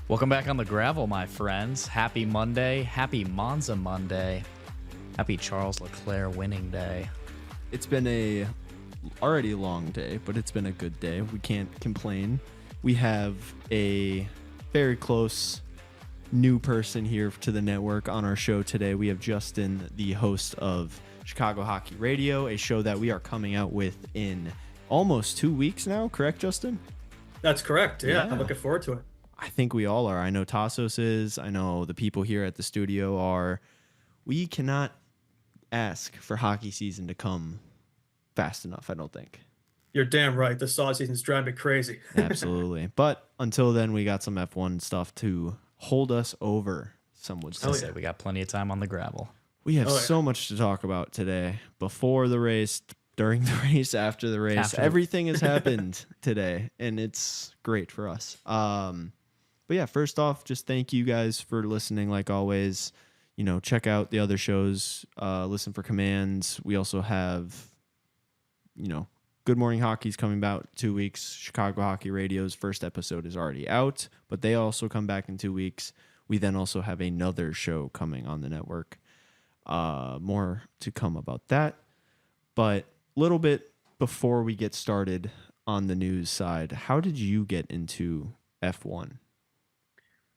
Welcome back on the gravel, my friends. Happy Monday. Happy Monza Monday. Happy Charles Leclerc winning day. It's been a already long day, but it's been a good day. We can't complain. We have a very close new person here to the network on our show today. We have Justin, the host of Chicago Hockey Radio, a show that we are coming out with in almost 2 weeks now. Correct, Justin? That's correct. Yeah. I'm looking forward to it. I think we all are. I know Tassos is. I know the people here at the studio are. We cannot ask for hockey season to come fast enough, I don't think. You're damn right. The saw season's driving me crazy. Absolutely. But until then, we got some F1 stuff to hold us over, some would say. We got plenty of time on the gravel. We have so much to talk about today. Before the race, during the race, after the race. Everything has happened today, and it's great for us. But yeah, first off, just thank you guys for listening like always. You know, check out the other shows, listen for commands. We also have, Good Morning Hockey's coming about 2 weeks. Chicago Hockey Radio's first episode is already out, but they also come back in 2 weeks. We then also have another show coming on the network. More to come about that. But a little bit before we get started on the news side, how did you get into F1?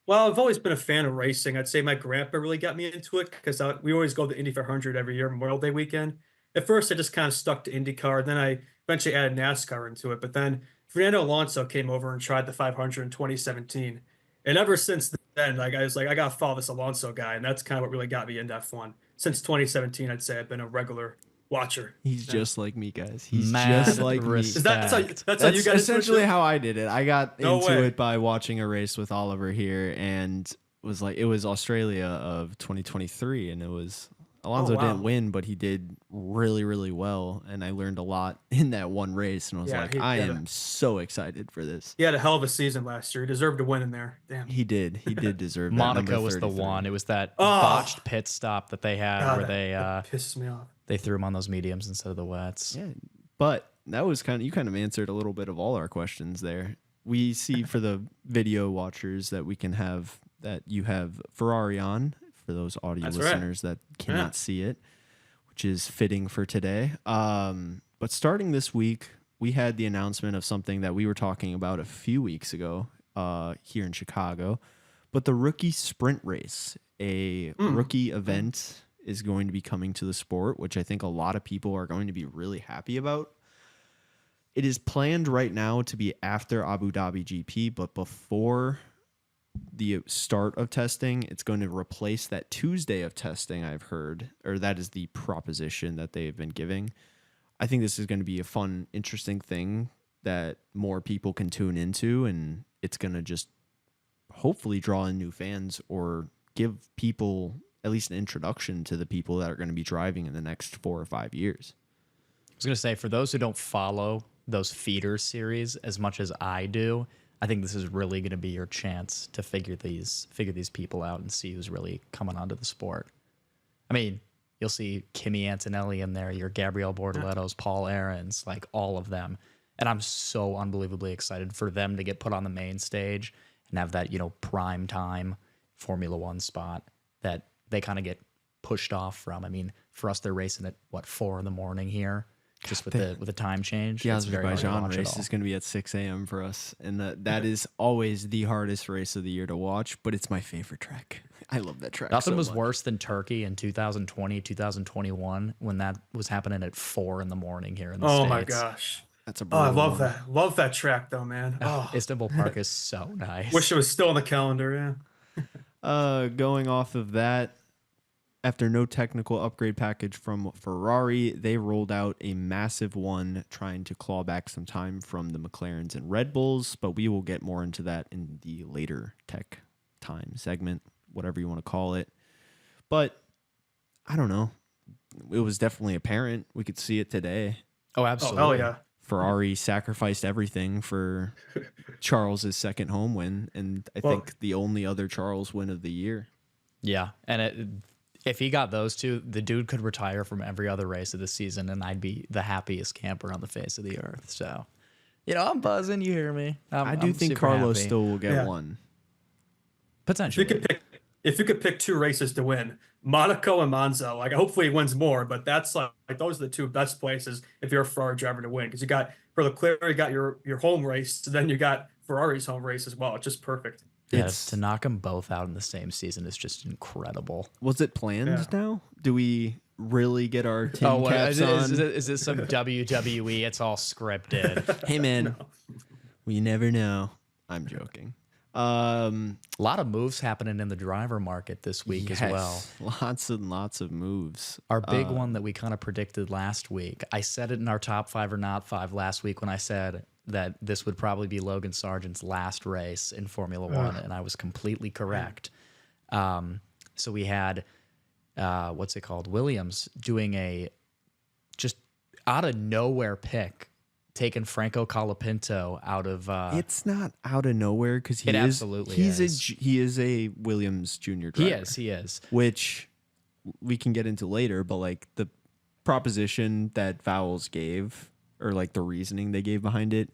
Well, I've always been a fan of racing. I'd say my grandpa really got me into it because we always go to the Indy 500 every year, Memorial Day weekend. At first, I just kind of stuck to IndyCar. Then I eventually added NASCAR into it. But then Fernando Alonso came over and tried the 500 in 2017. And ever since then, I was like, I got to follow this Alonso guy. And that's kind of what really got me into F1. Since 2017, I'd say I've been a regular watcher. He's just like me, guys. He's just like me. That's how you guys essentially how I did it. I got into it by watching a race with Oliver here, and it was Australia of 2023, and it was Alonso didn't win, but he did really, really well, and I learned a lot in that one race, and I was I am so excited for this. He had a hell of a season last year. He deserved to win in there. Damn. He did deserve that. Monaco was the one. It was that botched pit stop that they had where they pisses me off. They threw him on those mediums instead of the wets. Yeah, but that was you kind of answered a little bit of all our questions there. We see for the video watchers that you have Ferrari on for those audio listeners that cannot see it, which is fitting for today. But starting this week, we had the announcement of something that we were talking about a few weeks ago here in Chicago, but the rookie sprint race, a rookie event, is going to be coming to the sport, which I think a lot of people are going to be really happy about. It is planned right now to be after Abu Dhabi GP, but before the start of testing, it's going to replace that Tuesday of testing, I've heard, or that is the proposition that they've been giving. I think this is going to be a fun, interesting thing that more people can tune into, and it's going to just hopefully draw in new fans or give people at least an introduction to the people that are going to be driving in the next 4 or 5 years. I was going to say, for those who don't follow those feeder series as much as I do, I think this is really going to be your chance to figure these people out and see who's really coming onto the sport. I mean, you'll see Kimi Antonelli in there, your Gabriel Bortoletos, Paul Aarons, like all of them. And I'm so unbelievably excited for them to get put on the main stage and have that, prime time Formula One spot that they kind of get pushed off from. I mean, for us, they're racing at 4 a.m. here, just with the time change. The Azerbaijan race is going to be at 6 a.m. for us, and that is always the hardest race of the year to watch. But it's my favorite track. I love that track. Nothing was worse than Turkey in 2020, 2021 when that was happening at 4 a.m. here in the States. Oh my gosh. That's a I love that. Love that track though, man. Istanbul Park is so nice. Wish it was still on the calendar, yeah. Going off of that, after no technical upgrade package from Ferrari, they rolled out a massive one trying to claw back some time from the McLarens and Red Bulls, but we will get more into that in the later tech time segment, whatever you want to call it. But I don't know. It was definitely apparent. We could see it today. Oh, absolutely. Oh, yeah. Ferrari sacrificed everything for Charles's second home win, and I think the only other Charles win of the year. Yeah, and if he got those two, the dude could retire from every other race of the season, and I'd be the happiest camper on the face of the earth. So, I'm buzzing. You hear me? I do think Carlos still will get one. Potentially. If you could pick two races to win, Monaco and Monza, like hopefully he wins more, but that's like those are the two best places if you're a Ferrari driver to win. Because you got for Leclerc, you got your home race, then you got Ferrari's home race as well. It's just perfect. Yeah, to knock them both out in the same season is just incredible. Was it planned now? Do we really get our tin caps on? Is this some WWE? It's all scripted. Hey, man, we never know. I'm joking. A lot of moves happening in the driver market this week as well. Lots and lots of moves. Our big one that we kind of predicted last week. I said it in our top 5 or not 5 last week when I said that this would probably be Logan Sargeant's last race in Formula One, and I was completely correct. So we had, what's it called? Williams doing a just out of nowhere pick, taking Franco Colapinto out of. It's not out of nowhere because he is a Williams junior driver. He is. Which we can get into later, but like the proposition that Vowles gave, or like the reasoning they gave behind it,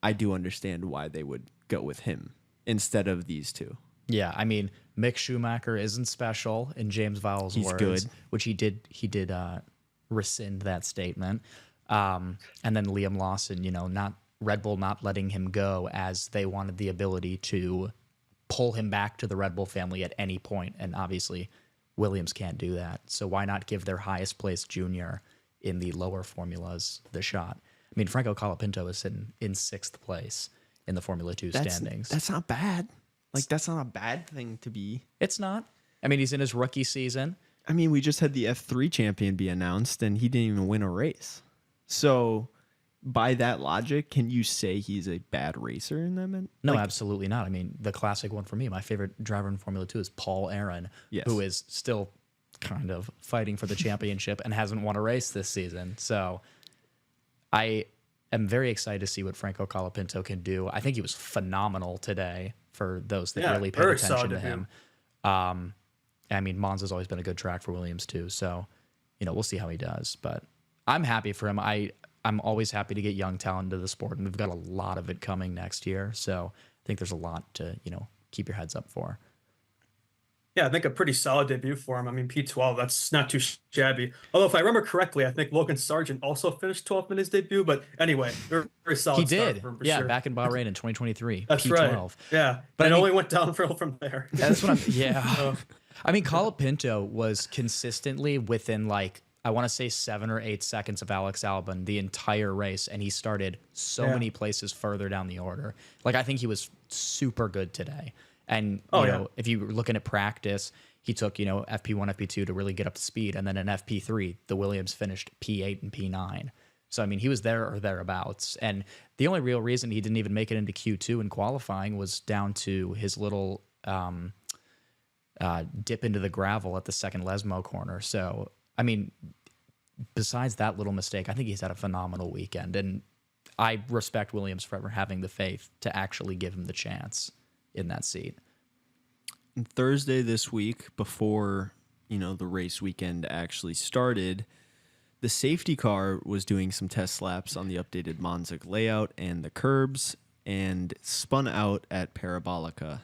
I do understand why they would go with him instead of these two. Yeah, I mean, Mick Schumacher isn't special in James Vowles' words, good. Which he did rescind that statement. And then Liam Lawson, not Red Bull not letting him go as they wanted the ability to pull him back to the Red Bull family at any point, and obviously Williams can't do that. So why not give their highest placed junior in the lower formulas the shot? I mean, Franco Colapinto is sitting in 6th place in the Formula 2 standings. That's not bad. Like, that's not a bad thing to be. It's not. I mean, he's in his rookie season. I mean, we just had the F3 champion be announced, and he didn't even win a race. So, by that logic, can you say he's a bad racer in that? No, absolutely not. I mean, the classic one for me, my favorite driver in Formula 2 is Paul Aaron, who is still kind of fighting for the championship and hasn't won a race this season. So, I am very excited to see what Franco Colapinto can do. I think he was phenomenal today for those that really paid attention to him. I mean, Monza's always been a good track for Williams too. So, we'll see how he does. But I'm happy for him. I'm always happy to get young talent into the sport, and we've got a lot of it coming next year. So I think there's a lot to, keep your heads up for. Yeah, I think a pretty solid debut for him. I mean, P12, that's not too shabby. Although, if I remember correctly, I think Logan Sargeant also finished 12th in his debut. But anyway, very solid. He did. For sure. Back in Bahrain in 2023. That's P12. Right. Yeah, but it only went downhill from there. That's what I'm. Yeah. I mean, Colapinto was consistently within I want to say 7 or 8 seconds of Alex Albon the entire race, and he started so many places further down the order. I think he was super good today. And, if you were looking at practice, he took, FP1, FP2 to really get up to speed. And then in FP3, the Williams finished P8 and P9. So, I mean, he was there or thereabouts. And the only real reason he didn't even make it into Q2 in qualifying was down to his little dip into the gravel at the second Lesmo corner. So, I mean, besides that little mistake, I think he's had a phenomenal weekend. And I respect Williams for ever having the faith to actually give him the chance in that seat. And Thursday this week, before the race weekend actually started, the safety car was doing some test laps on the updated Monza layout and the curbs, and spun out at Parabolica,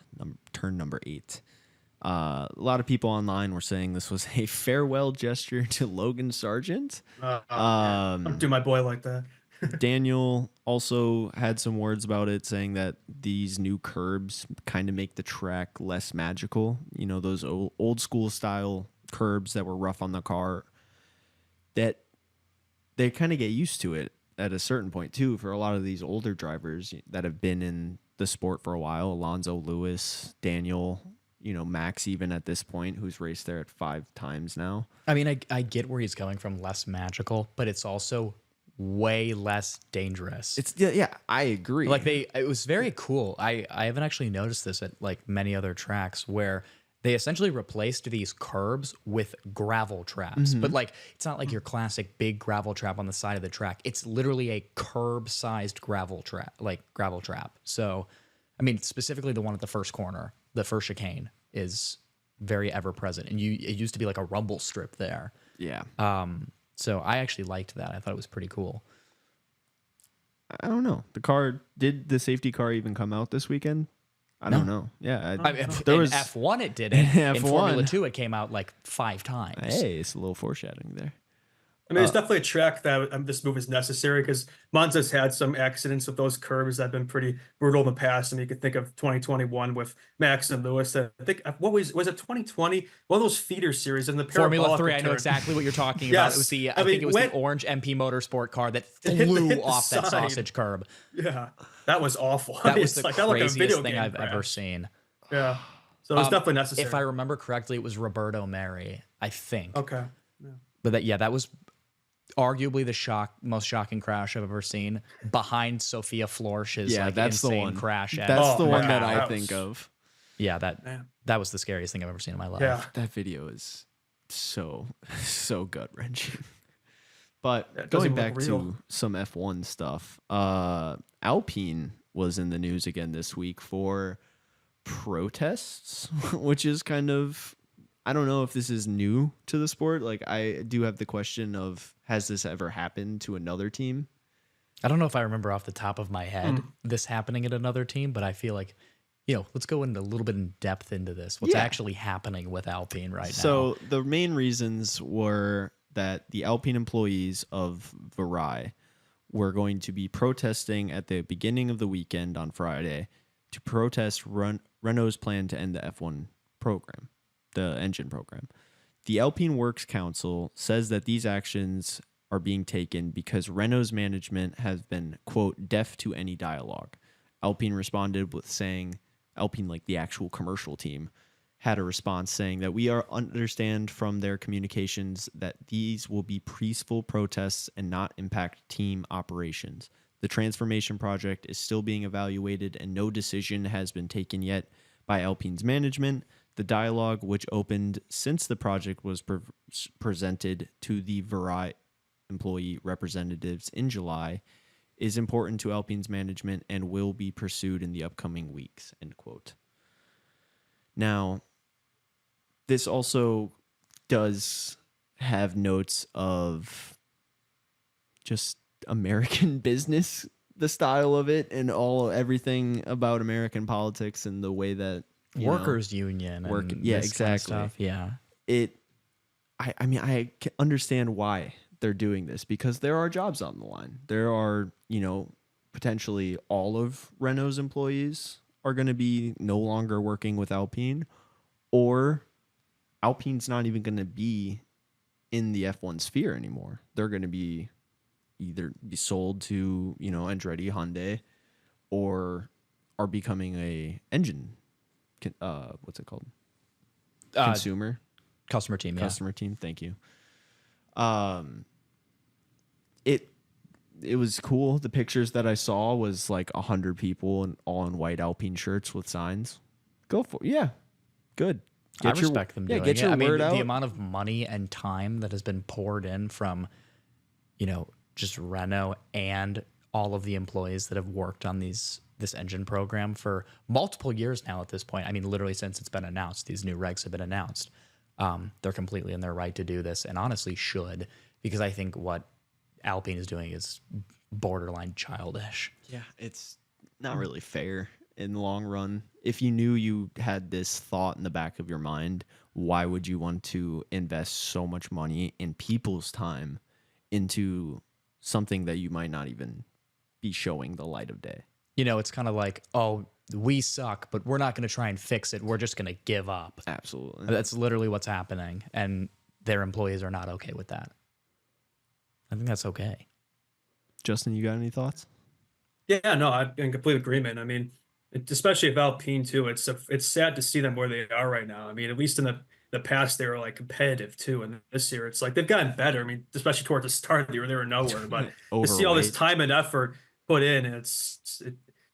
turn number 8. A lot of people online were saying this was a farewell gesture to Logan Sargeant. Don't do my boy like that. Daniel also had some words about it, saying that these new curbs kind of make the track less magical. Those old school style curbs that were rough on the car, that they kind of get used to it at a certain point too. For a lot of these older drivers that have been in the sport for a while, Alonso, Lewis, Daniel, Max even at this point, who's raced there at 5 times now. I mean, I get where he's coming from, less magical, but it's also way less dangerous. It's I agree. It was very cool. I haven't actually noticed this at many other tracks where they essentially replaced these curbs with gravel traps. Mm-hmm. But it's not your classic big gravel trap on the side of the track. It's literally a curb-sized gravel trap. So, I mean, specifically the one at the first corner, the first chicane, is very ever present. And it used to be like a rumble strip there. Yeah. So I actually liked that. I thought it was pretty cool. I don't know. Did the safety car even come out this weekend? I don't know. Yeah, I mean, there in was F1 it didn't. in In Formula F1. 2 it came out like 5 times. Hey, it's a little foreshadowing there. I mean, there's definitely a track that this move is necessary because Monza's had some accidents with those curves that have been pretty brutal in the past. I mean, you could think of 2021 with Max and Lewis. I think what was it 2020? One of those feeder series in the Formula 3. I know turn. exactly what you're talking about. It was the I think it was the orange MP Motorsport car that flew hit the off that side. sausage curb. Yeah, that was awful. That was the like, that looked like a video craziest thing game I've crash. ever seen. Yeah, so it's definitely necessary. If I remember correctly, it was Roberto Meri, I think. Okay. Yeah. But that was arguably the most shocking crash I've ever seen, behind Sophia Florsch's that's the insane one. crash. That's the one that wow. I think of. Yeah, that was the scariest thing I've ever seen in my life. Yeah. That video is so gut wrenching. But That going doesn't look back real. to some F1 stuff, Alpine was in the news again this week for protests, which is kind of, I don't know if this is new to the sport. Like, I do have the question of, has this ever happened to another team? I don't know if I remember off the top of my head this happening at another team, but I feel like, let's go into a little bit in depth into this. What's actually happening with Alpine right now? So the main reasons were that the Alpine employees of Ferrari were going to be protesting at the beginning of the weekend on Friday to protest Renault's plan to end the F1 program, the engine program. The Alpine Works Council says that these actions are being taken because Renault's management has been, quote, deaf to any dialogue. Alpine responded with saying, Alpine, like the actual commercial team, had a response saying that we understand from their communications that these will be peaceful protests and not impact team operations. The transformation project is still being evaluated and no decision has been taken yet by Alpine's management. The dialogue, which opened since the project was presented to the Ferrari employee representatives in July, is important to Alpine's management and will be pursued in the upcoming weeks, end quote. Now, this also does have notes of just American business, the style of it, and everything about American politics and the way that workers union. Yeah, this kind of exactly. stuff. Yeah. I mean, I can understand why they're doing this because there are jobs on the line. There are, potentially all of Renault's employees are going to be no longer working with Alpine, or Alpine's not even going to be in the F1 sphere anymore. They're going to be either be sold to, Andretti Hyundai, or are becoming a engine, what's it called? Customer team. Thank you. It was cool. The pictures that I saw was like 100 people and all in white Alpine shirts with signs. Go for it. Yeah. Good. I respect them doing get your it. word out. The amount of money and time that has been poured in from, just Renault and all of the employees that have worked on this engine program for multiple years now at this point. I mean, literally since it's been announced, these new regs have been announced. They're completely in their right to do this, and honestly should, because I think what Alpine is doing is borderline childish. Yeah, it's not really fair in the long run. If you knew you had this thought in the back of your mind, why would you want to invest so much money and people's time into something that you might not even be showing the light of day? It's kind of like, oh, we suck, but we're not going to try and fix it. We're just going to give up. Absolutely. That's literally what's happening. And their employees are not okay with that. I think that's okay. Justin, you got any thoughts? Yeah, no, I'm in complete agreement. I mean, especially with Alpine too, it's sad to see them where they are right now. I mean, at least in the past, they were like competitive too. And this year, it's like they've gotten better. I mean, especially toward the start of the year, they were nowhere. But to see all this time and effort put in, and it's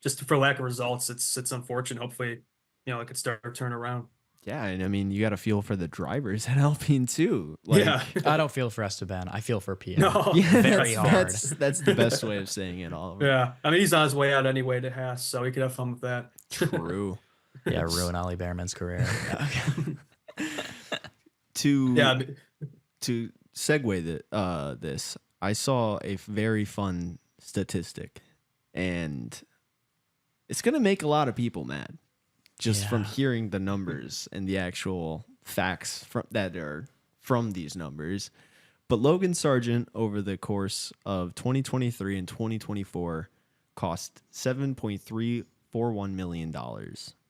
just for lack of results, it's unfortunate. Hopefully, it could start to turn around. Yeah, and I mean, you got to feel for the drivers at Alpine too. Yeah. I don't feel for Esteban. I feel for Pierre. No. Yeah, Very hard. That's the best way of saying it, Oliver. Yeah, I mean, he's on his way out anyway to Haas, so he could have fun with that. True. Yeah, ruin Ollie Behrman's career. To segue this, I saw a very fun statistic, and it's gonna make a lot of people mad. just from hearing the numbers and the actual facts that are from these numbers. But Logan Sargeant over the course of 2023 and 2024 cost $7.341 million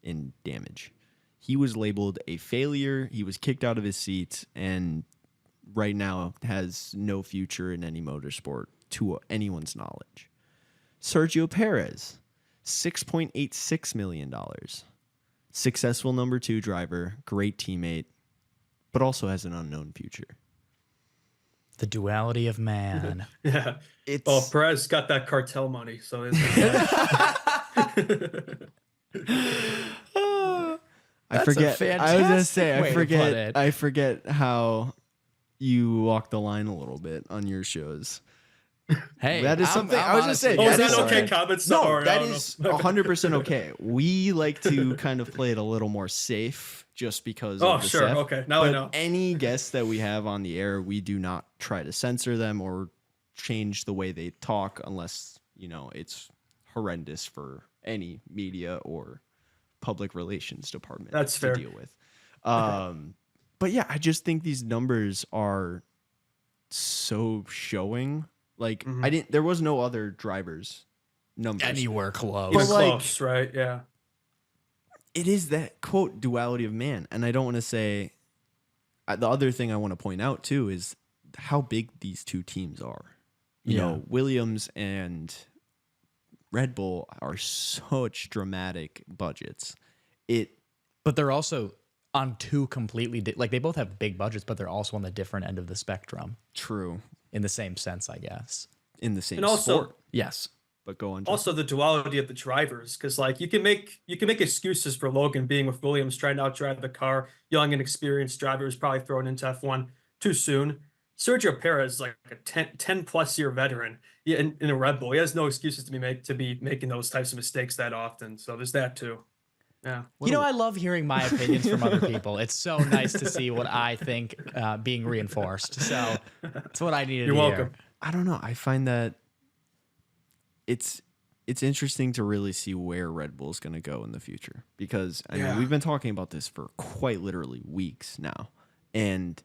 in damage. He was labeled a failure. He was kicked out of his seat and right now has no future in any motorsport to anyone's knowledge. Sergio Perez, $6.86 million. Successful number 2 driver, great teammate, but also has an unknown future. The duality of man. Yeah. Perez got that cartel money, so it's I forget. I was gonna say I forget how you walk the line a little bit on your shows. Hey, that is something I was just saying. Oh, is that okay? Comments? No, that is 100% okay. We like to kind of play it a little more safe, just because. Oh, of the sure. stuff. Okay, now I know. Any guests that we have on the air, we do not try to censor them or change the way they talk, unless it's horrendous for any media or public relations department. That's fair. To deal with. But yeah, I just think these numbers are so showing. Like there was no other drivers numbers anywhere close. Even close, right? Yeah. It is that quote duality of man, and I don't want to say. The other thing I want to point out too is how big these two teams are. You know, Williams and Red Bull are such dramatic budgets. But they're also on two completely like they both have big budgets, but they're also on the different end of the spectrum. True. In the same sense, I guess. In the same and also, sport. Yes. But go on. Also the duality of the drivers, because like you can make excuses for Logan being with Williams, trying to outdrive the car, young and experienced driver who's probably thrown into F1 too soon. Sergio Perez is like a 10 plus year veteran in a Red Bull. He has no excuses to be making those types of mistakes that often. So there's that too. Yeah. I love hearing my opinions from other people. It's so nice to see what I think being reinforced. So that's what I needed. You're welcome. I don't know. I find that it's interesting to really see where Red Bull's going to go in the future, because I mean, we've been talking about this for quite literally weeks now. And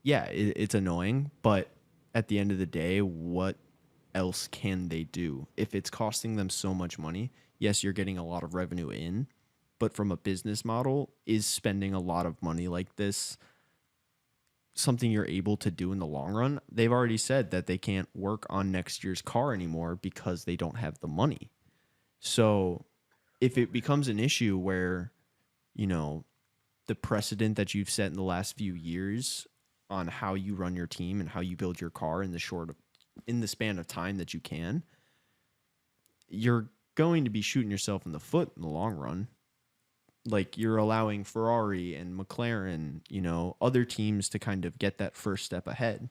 yeah, it's annoying, but at the end of the day, what else can they do? If it's costing them so much money, yes, you're getting a lot of revenue in, but from a business model, is spending a lot of money like this something you're able to do in the long run? They've already said that they can't work on next year's car anymore because they don't have the money. So if it becomes an issue where, the precedent that you've set in the last few years on how you run your team and how you build your car in the span of time that you can, you're going to be shooting yourself in the foot in the long run. Like, you're allowing Ferrari and McLaren, other teams to kind of get that first step ahead.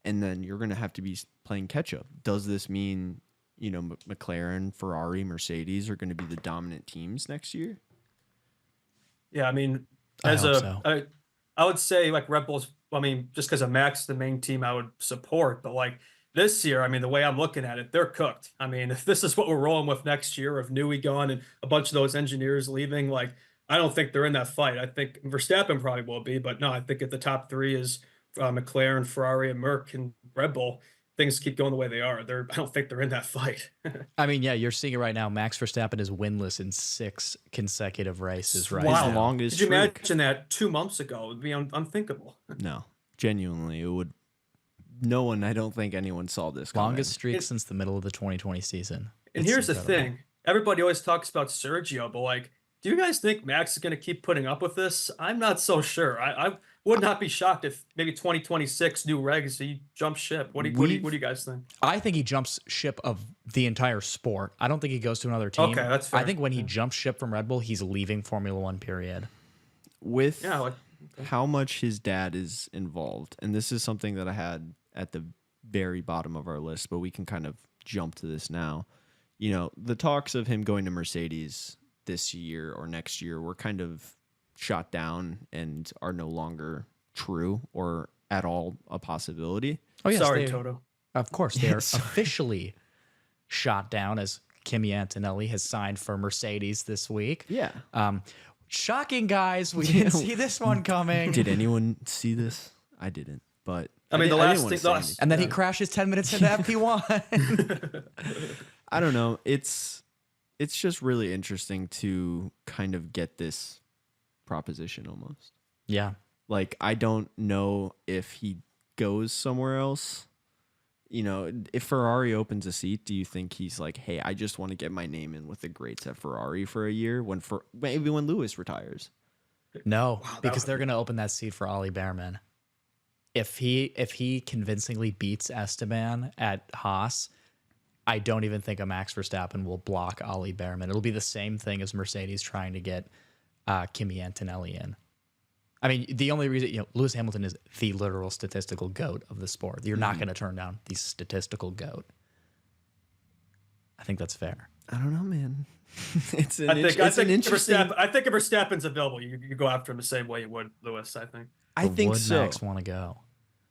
And then you're going to have to be playing catch up. Does this mean, McLaren, Ferrari, Mercedes are going to be the dominant teams next year? Yeah, I mean, I would say like Red Bull's, just because of Max, the main team I would support, but like this year, the way I'm looking at it, they're cooked. If this is what we're rolling with next year, of Newey gone and a bunch of those engineers leaving, like, I don't think they're in that fight. I think Verstappen probably will be, but no, I think if the top three is McLaren, Ferrari, and Merc and Red Bull, things keep going the way they are. I don't think they're in that fight. You're seeing it right now. Max Verstappen is winless in 6 consecutive races right wow. now. Longest Did you imagine that 2 months ago? It would be unthinkable. No, genuinely, it would. No one, I don't think anyone saw this coming. Longest streak since the middle of the 2020 season. And here's incredible. The thing. Everybody always talks about Sergio, but like, do you guys think Max is going to keep putting up with this? I'm not so sure. I would not be shocked if maybe 2026 new regs, he jumps ship. What do you guys think? I think he jumps ship of the entire sport. I don't think he goes to another team. Okay, that's fair. I think when he jumps ship from Red Bull, he's leaving Formula One, period. With how much his dad is involved, and this is something that I had at the very bottom of our list, but we can kind of jump to this now. The talks of him going to Mercedes this year or next year were kind of shot down and are no longer true or at all a possibility. Oh, yes, sorry, Toto. Of course, they are officially shot down as Kimi Antonelli has signed for Mercedes this week. Yeah. Shocking, guys. We didn't see this one coming. Did anyone see this? I didn't. But I mean, didn't- the I last didn't wanna thing, say anything. And then he crashes 10 minutes into FP1. I don't know. It's just really interesting to kind of get this proposition almost. Yeah. Like, I don't know if he goes somewhere else. You know, if Ferrari opens a seat, do you think he's like, hey, I just want to get my name in with the greats at Ferrari for a year maybe when Lewis retires? No, because they're going to open that seat for Ollie Behrman. If he convincingly beats Esteban at Haas, I don't even think a Max Verstappen will block Ollie Behrman. It'll be the same thing as Mercedes trying to get Kimi Antonelli in. I mean, the only reason, Lewis Hamilton is the literal statistical GOAT of the sport. You're not going to turn down the statistical GOAT. I think that's fair. I don't know, man. I think if Verstappen's available, you go after him the same way you would Lewis, I think. I think would so. Max want to go?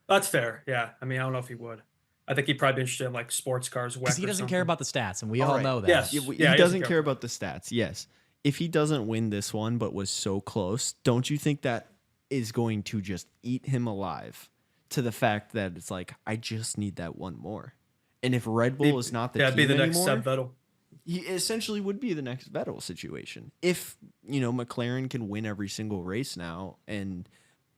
That's fair. Yeah. I mean, I don't know if he would. I think he'd probably be interested in like sports cars. Because he doesn't care about the stats, and we all know that. Yes. He doesn't care about the stats. Yes. If he doesn't win this one, but was so close, don't you think that is going to just eat him alive to the fact that it's like, I just need that one more? And if Red Bull is not the team be the next anymore, Seb Vettel. he essentially would be the next Vettel situation. If, McLaren can win every single race now and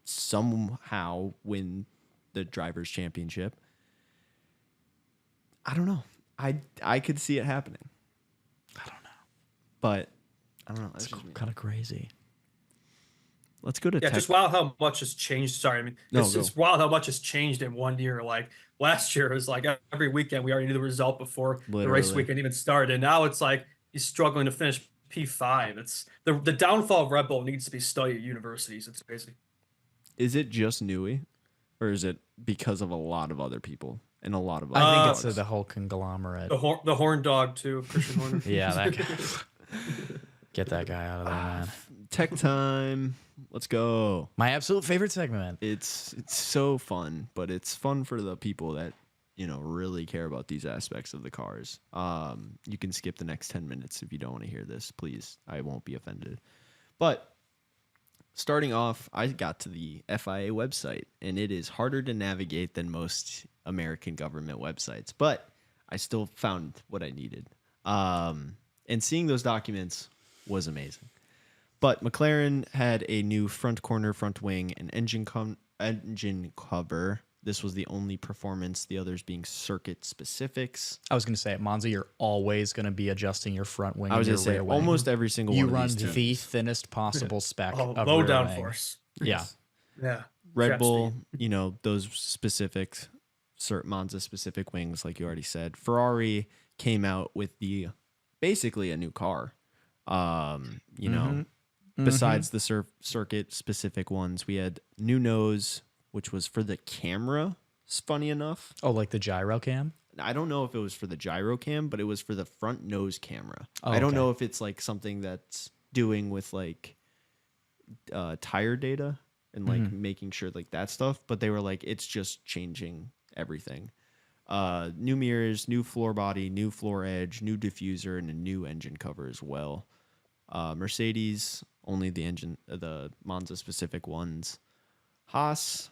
somehow win the Drivers' Championship, I don't know. I could see it happening. I don't know. But I don't know. It's kind of crazy. Let's go to just wild how much has changed. Sorry, I mean, it's wild how much has changed in 1 year. Like last year, it was like every weekend we already knew the result before the race weekend even started. And now it's like he's struggling to finish P5. It's the downfall of Red Bull needs to be studied at universities. It's crazy. Is it just Newey, or is it because of a lot of other people and a lot of? I think it's the whole conglomerate. The horn dog too, Christian Horner. Yeah, that guy. Get that guy out of there, man. Tech time. Let's go. My absolute favorite segment. It's so fun, but it's fun for the people that really care about these aspects of the cars. You can skip the next 10 minutes if you don't want to hear this. Please, I won't be offended. But starting off, I got to the FIA website, and it is harder to navigate than most American government websites, but I still found what I needed. And seeing those documents was amazing. But McLaren had a new front corner, front wing, and engine cover. This was the only performance, the others being circuit specifics. I was going to say, at Monza, you're always going to be adjusting your front wing. I was going to say, almost every single one of these You run the thinnest possible spec of low rear wing. downforce. Yeah. Yeah. Red Bull, those specific Monza specific wings, like you already said. Ferrari came out with basically a new car. Besides the circuit specific ones, we had new nose, which was for the camera. Funny enough. Oh, like the gyro cam? I don't know if it was for the gyro cam, but it was for the front nose camera. Oh, I don't know if it's like something that's doing with like tire data and like making sure like that stuff. But they were like, it's just changing everything. New mirrors, new floor body, new floor edge, new diffuser, and a new engine cover as well. Mercedes, only the Monza specific ones. Haas,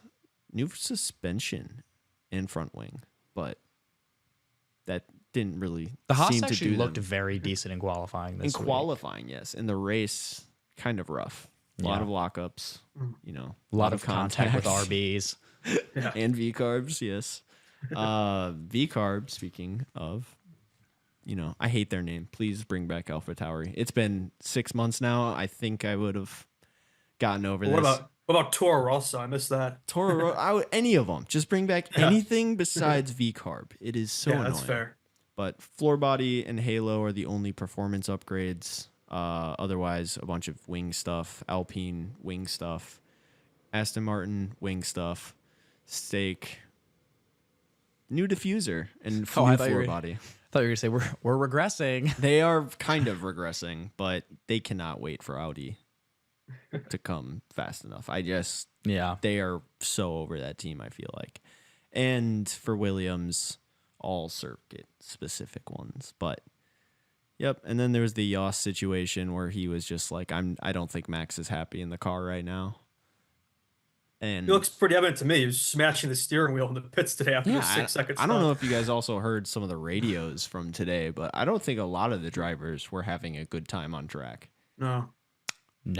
new suspension and front wing, but that didn't really The Haas seem actually to do looked them. very decent in qualifying this In week. qualifying, yes. In the race, kind of rough. A lot of lockups, A lot of contact with contacts. RBs. And V-carbs, yes. V-carb, speaking of, I hate their name. Please bring back AlphaTauri. It's been 6 months now. I think I would have gotten over this. What about Toro Rosso? I missed that. Toro, any of them. Just bring back anything besides V-carb. It is so annoying. That's fair. But floor body and halo are the only performance upgrades. Otherwise, a bunch of wing stuff, Alpine wing stuff, Aston Martin wing stuff, steak, new diffuser, and new floor body. I thought you were going to say we're regressing. They are kind of regressing, but they cannot wait for Audi to come fast enough. They are so over that team, I feel like. And for Williams, all circuit specific ones, but Yep. And then there was the Yoss situation where he was just like, I don't think Max is happy in the car right now. And It looks pretty evident to me. He was smashing the steering wheel in the pits today after the 6-second I stop. don't know if you guys also heard some of the radios from today, but I don't think a lot of the drivers were having a good time on track. No.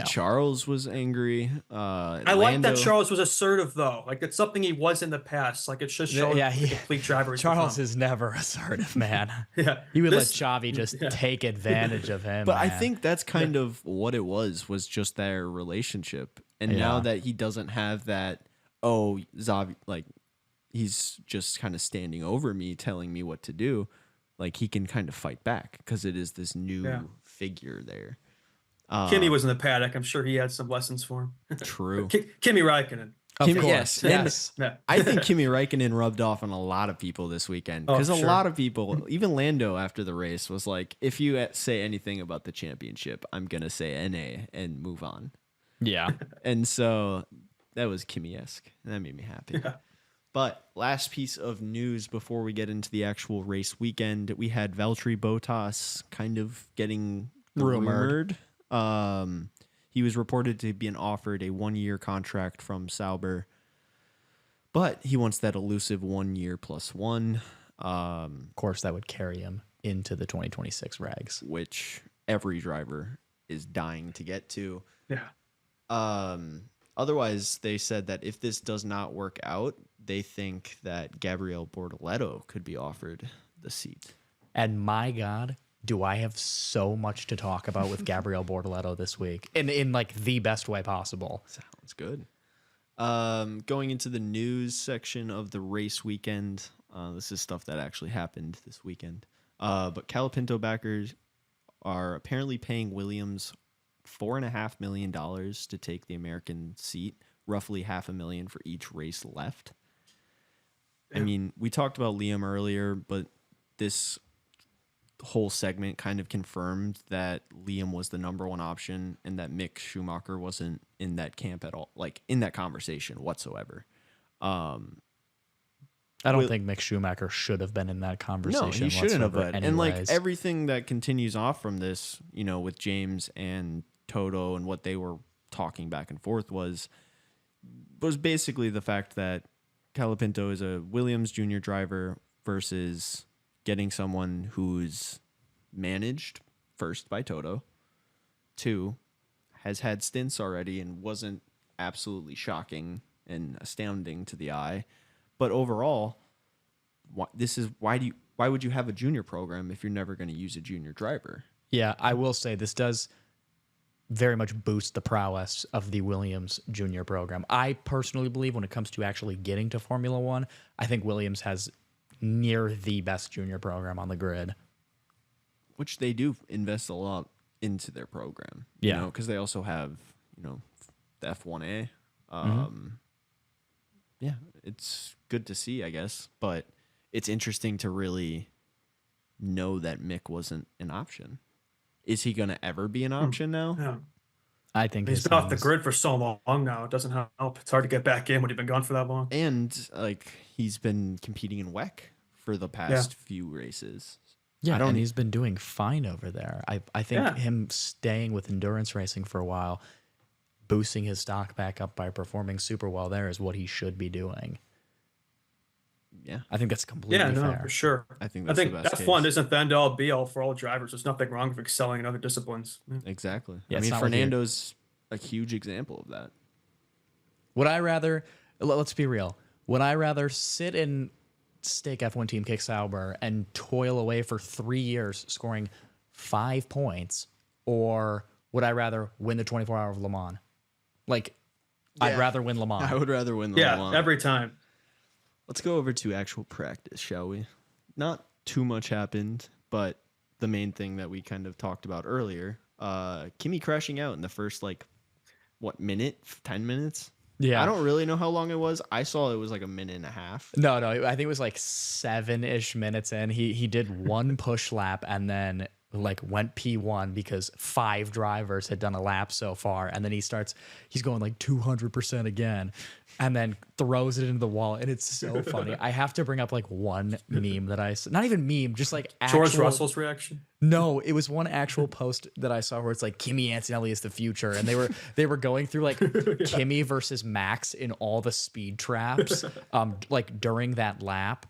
Charles was angry. I like that Charles was assertive, though. Like, it's something he was in the past. Like, it just showed the complete driver. Charles is never assertive, man. Yeah. He would let Xavi just take advantage of him. But man. I think that's kind of what it was just their relationship. And now that he doesn't have that, Xavi, like, he's just kind of standing over me, telling me what to do, like, he can kind of fight back because it is this new figure there. Kimi was in the paddock. I'm sure he had some lessons for him. True. Kimi Räikkönen. Yes. I think Kimi Räikkönen rubbed off on a lot of people this weekend because a lot of people, even Lando after the race, was like, if you say anything about the championship, I'm going to say NA and move on. Yeah. And so that was Kimi-esque. And that made me happy. Yeah. But last piece of news before we get into the actual race weekend, we had Valtteri Bottas kind of getting rumored. He was reported to be offered a 1-year contract from Sauber, but he wants that elusive 1 year plus one. Of course, that would carry him into the 2026 regs, which every driver is dying to get to. Yeah. Otherwise, they said that if this does not work out, they think that Gabriel Bortoleto could be offered the seat. And my God, do I have so much to talk about with Gabriel Bortoleto this week in like the best way possible. Sounds good. Going into the news section of the race weekend, this is stuff that actually happened this weekend. But Colapinto backers are apparently paying Williams $4.5 million to take the American seat, roughly $500,000 for each race left. I mean, we talked about Liam earlier, but this whole segment kind of confirmed that Liam was the number one option and that Mick Schumacher wasn't in that camp at all, like in that conversation whatsoever. I don't think Mick Schumacher should have been in that conversation. No, he shouldn't have been. And like anyways. everything that continues off from this, you know, with James and Toto and what they were talking back and forth was basically the fact that Colapinto is a Williams junior driver versus getting someone who's managed, first, by Toto, 2, has had stints already and wasn't absolutely shocking and astounding to the eye. But overall, why would you have a junior program if you're never going to use a junior driver? Yeah, I will say this does very much boost the prowess of the Williams junior program. I personally believe when it comes to actually getting to Formula One, I think Williams has near the best junior program on the grid. Which they do invest a lot into their program. You know, because they also have, you know, the F1A. Yeah, it's good to see, I guess. But it's interesting to really know that Mick wasn't an option. Is he going to ever be an option now? Yeah. I think he's been off the grid for so long now. It doesn't help. It's hard to get back in when you've been gone for that long. And like he's been competing in WEC for the past few races. Yeah, and he's been doing fine over there. I think him staying with endurance racing for a while, boosting his stock back up by performing super well there is what he should be doing. Yeah, I think that's completely fair. For sure. I think the best F1 isn't the end all be all for all drivers. There's nothing wrong with excelling in other disciplines. Yeah. Exactly. Yeah, I mean, Fernando's a huge example of that. Would I rather? Let's be real. Would I rather sit in stake F1 team Kick Sauber and toil away for 3 years, scoring 5 points, or would I rather win the 24-hour of Le Mans? Like, I'd rather win Le Mans. I would rather win Le Mans. Yeah, every time. Let's go over to actual practice, shall we? Not too much happened, but the main thing that we kind of talked about earlier, Kimi crashing out in the first, minute? 10 minutes? Yeah. I don't really know how long it was. I saw it was like a minute and a half. No, I think it was like 7-ish minutes in. He did one push lap, and then like went P1 because 5 drivers had done a lap so far, and then he's going like 200% again, and then throws it into the wall, and it's so funny. I have to bring up like one meme that not even meme, just like George Russell's reaction. No, it was one actual post that I saw where it's like Kimi Antonelli is the future, and they were going through like Kimi versus Max in all the speed traps, like during that lap.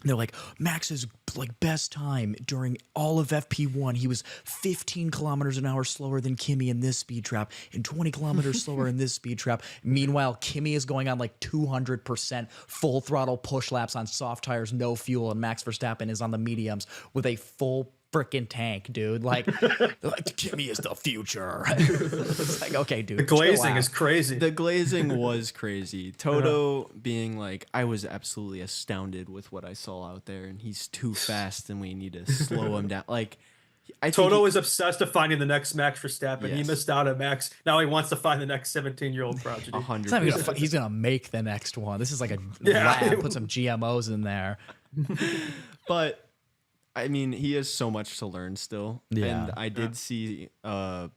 They're like, Max's like best time during all of FP1, he was 15 kilometers an hour slower than Kimi in this speed trap and 20 kilometers slower in this speed trap. Meanwhile, Kimi is going on like 200% full throttle push laps on soft tires, no fuel, and Max Verstappen is on the mediums with a full freaking tank, dude. Like Kimi is the future. It's like, okay, dude. The glazing is crazy. The glazing was crazy. Toto being like, I was absolutely astounded with what I saw out there, and he's too fast, and we need to slow him down. Like, Toto is obsessed with finding the next Max Verstappen. Yes. He missed out on Max. Now he wants to find the next 17-year-old prodigy. 100%. He's gonna make the next one. This is like a lab. Put some GMOs in there. But I mean, he has so much to learn still. Yeah. And I did see a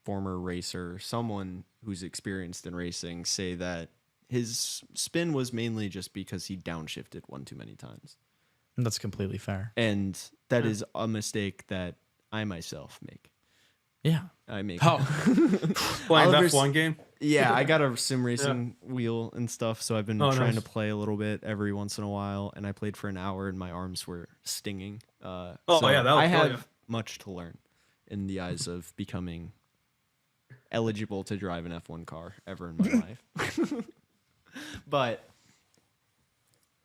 former racer, someone who's experienced in racing, say that his spin was mainly just because he downshifted one too many times. That's completely fair. And that is a mistake that I myself make. Yeah. I make. Playing F1 game? Yeah, I got a sim racing wheel and stuff, so I've been trying to play a little bit every once in a while, and I played for an hour, and my arms were stinging. I have much to learn in the eyes of becoming eligible to drive an F1 car ever in my life. But,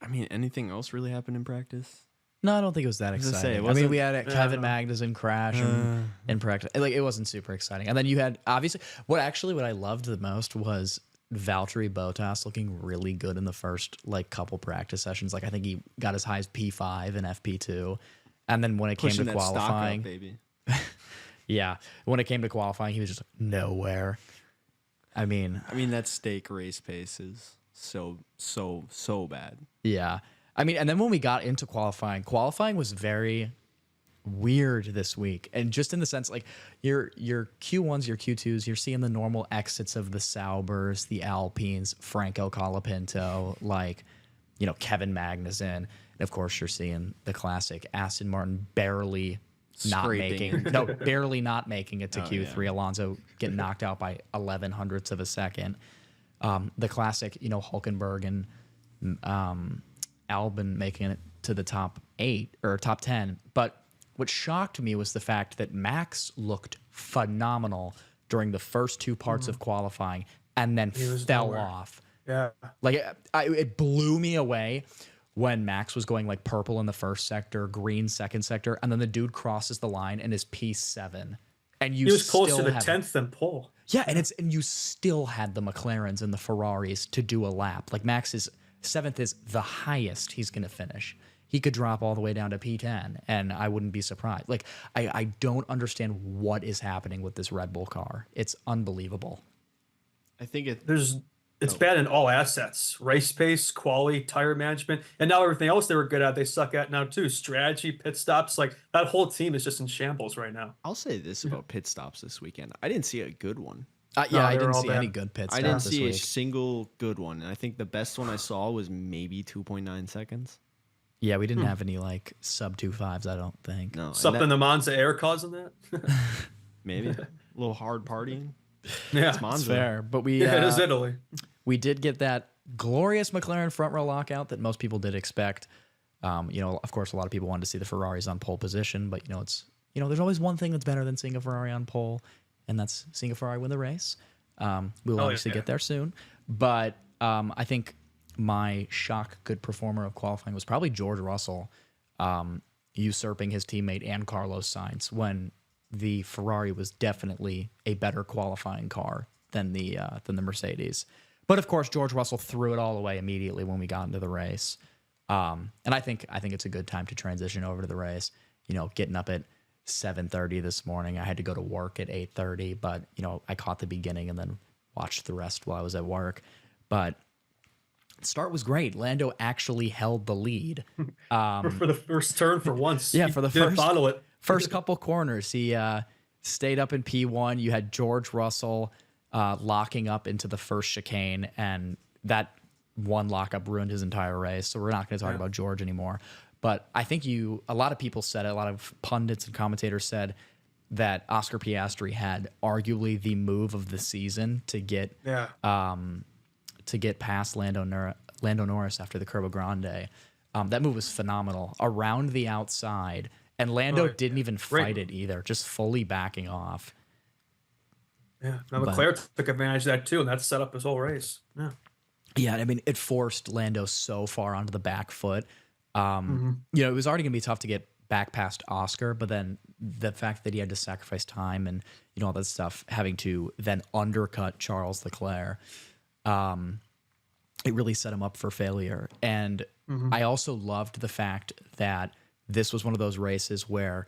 I mean, anything else really happened in practice? No, I don't think it was that exciting. We had Kevin Magnussen crash in practice. Like, it wasn't super exciting. And then you had, obviously, what I loved the most was Valtteri Bottas looking really good in the first like couple practice sessions. Like, I think he got as high as P5 and FP2. And then when it came to qualifying, stock up, baby. yeah, when it came to qualifying, he was just nowhere. I mean, that stake race pace is so bad. Yeah. I mean, and then when we got into qualifying was very weird this week. And just in the sense, like, your Q1s, your Q2s, you're seeing the normal exits of the Saubers, the Alpines, Franco Colapinto, like, you know, Kevin Magnussen. And of course, you're seeing the classic Aston Martin barely not making it to Q3. Yeah. Alonso getting knocked out by 11 hundredths of a second. The classic, you know, Hulkenberg and Albon making it to the top 8 or top 10. But what shocked me was the fact that Max looked phenomenal during the first 2 parts of qualifying and then fell off. Yeah. Like, it blew me away when Max was going like purple in the first sector, green second sector, and then the dude crosses the line and is P7. And he was close to the 10th than pole. Yeah, and you still had the McLarens and the Ferraris to do a lap. Like, Max's 7th is the highest he's going to finish. He could drop all the way down to P10, and I wouldn't be surprised. Like, I don't understand what is happening with this Red Bull car. It's unbelievable. I think it's bad in all assets: race pace, quality, tire management, and now everything else they were good at, they suck at now too. Strategy, pit stops, like that whole team is just in shambles right now. I'll say this about pit stops this weekend: I didn't see a good one. I didn't see any good pit stops. I didn't see a single good one, and I think the best one I saw was maybe 2.9 seconds. Yeah, we didn't have any like sub 2.5s, I don't think. No, something the Monza air causing that. Maybe a little hard partying. Yeah, it's Monza. It's fair, but it is Italy. We did get that glorious McLaren front row lockout that most people did expect. You know, of course, a lot of people wanted to see the Ferraris on pole position, but there's always one thing that's better than seeing a Ferrari on pole, and that's seeing a Ferrari win the race. We'll obviously get there soon, but I think my shock good performer of qualifying was probably George Russell, usurping his teammate and Carlos Sainz when the Ferrari was definitely a better qualifying car than the Mercedes. But of course, George Russell threw it all away immediately when we got into the race. And I think it's a good time to transition over to the race. You know, getting up at 7:30 this morning. I had to go to work at 8:30, but I caught the beginning and then watched the rest while I was at work. But the start was great. Lando actually held the lead for the first turn for once. Yeah, for the didn't first. bottle it. First couple corners, he stayed up in P1. You had George Russell locking up into the first chicane, and that one lockup ruined his entire race. So we're not going to talk about George anymore. But I think a lot of people said it, a lot of pundits and commentators said that Oscar Piastri had arguably the move of the season to get past Lando Norris after the Curva Grande. That move was phenomenal. Around the outside, and Lando didn't even fight it either, just fully backing off. Yeah, now Leclerc took advantage of that too, and that set up his whole race. Yeah. Yeah, I mean, it forced Lando so far onto the back foot. It was already going to be tough to get back past Oscar, but then the fact that he had to sacrifice time and all that stuff, having to then undercut Charles Leclerc, it really set him up for failure. And I also loved the fact that this was one of those races where,